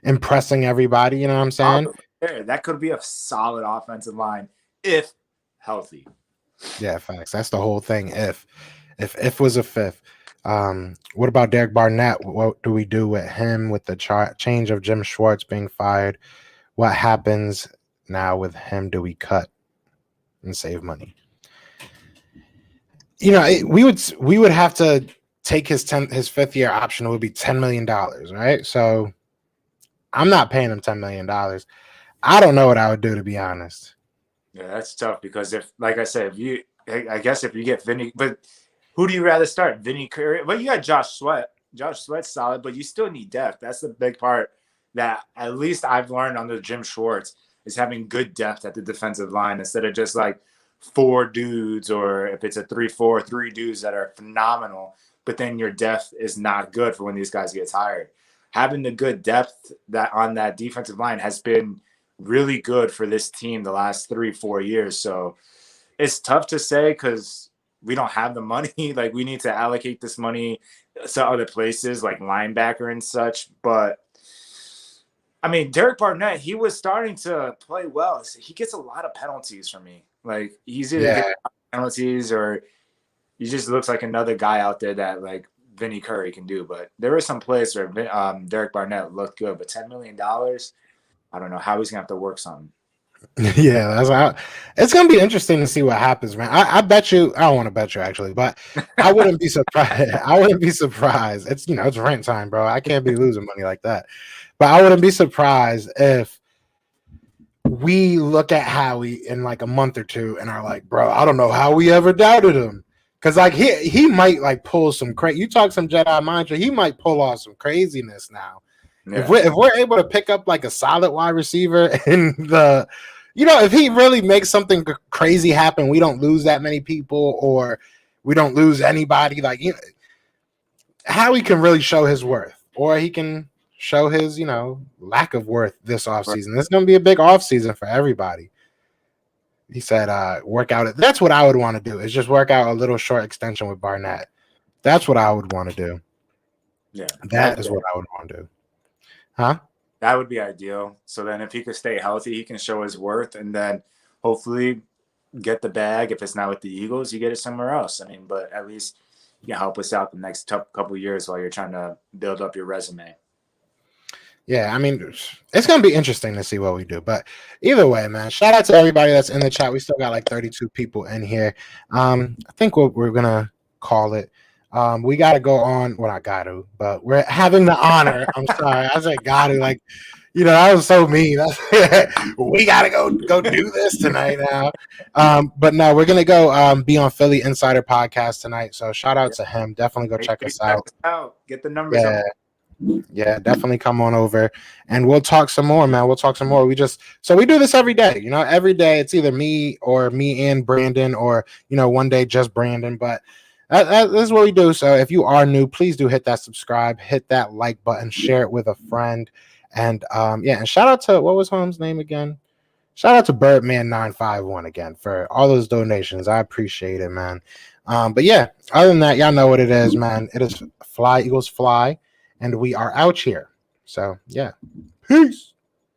impressing everybody. You know what I'm saying? That could be a solid offensive line if healthy. Yeah, facts. That's the whole thing. If was a fifth. What about Derek Barnett? What do we do with him with the change of Jim Schwartz being fired? What happens now with him? Do we cut and save money? You know, we would have to take his 5th-year option. It would be $10 million, right? So I'm not paying him $10 million. I don't know what I would do, to be honest. Yeah, that's tough because like I said, if you get Vinny, but who do you rather start? Vinny Curry? Well, you got Josh Sweat. Josh Sweat's solid, but you still need depth. That's the big part that at least I've learned under Jim Schwartz is having good depth at the defensive line instead of just like 4 dudes, or if it's a 3-4, 3 dudes that are phenomenal, but then your depth is not good for when these guys get tired. Having the good depth that on that defensive line has been really good for this team the last 3-4 years. So it's tough to say because we don't have the money. Like, we need to allocate this money to other places like linebacker and such. But I mean, Derek Barnett, he was starting to play well. He gets a lot of penalties for me. Like, he's either getting penalties or he just looks like another guy out there that like Vinny Curry can do. But there were some plays where Derek Barnett looked good, but $10 million, I don't know how he's gonna have to work something. Yeah, it's gonna be interesting to see what happens, man. I bet you. I don't want to bet you actually, but I wouldn't be surprised. I wouldn't be surprised. It's it's rent time, bro. I can't be losing money like that. But I wouldn't be surprised if we look at Howie in like a month or two and are like, bro, I don't know how we ever doubted him. Because like he might like pull some crazy. You talk some Jedi mind trick, he might pull off some craziness now. Yeah. If we're able to pick up like a solid wide receiver in the, if he really makes something crazy happen, we don't lose that many people or we don't lose anybody. Like, Howie can really show his worth, or he can show his lack of worth this offseason. This is going to be a big offseason for everybody. He said, work out. That's what I would want to do, is just work out a little short extension with Barnett. That's what I would want to do. Yeah. That is what I would want to do. Huh? That would be ideal. So then if he could stay healthy, he can show his worth and then hopefully get the bag. If it's not with the Eagles, you get it somewhere else. I mean, but at least you can help us out the next couple of years while you're trying to build up your resume. Yeah, I mean, it's going to be interesting to see what we do. But either way, man, shout out to everybody that's in the chat. We still got like 32 people in here. I think we're going to call it. We got to go on. Well, I got to, but we're having the honor. I'm sorry. I said got to. Like, that was so mean. We got to go do this tonight now. But no, we're going to go be on Philly Insider Podcast tonight. So shout out to him. Definitely go check us out. Get the numbers up. Yeah, definitely come on over and we'll talk some more, man. We'll talk some more. We do this every day. Every day it's either me and Brandon, or one day just Brandon. But this is what we do. So if you are new, please do hit that subscribe, hit that like button, share it with a friend, and and shout out to, what was Holmes' name again? Shout out to Birdman951 again for all those donations. I appreciate it, man. But yeah, other than that, y'all know what it is, man. It is Fly Eagles Fly. And we are out here. So, yeah. Peace.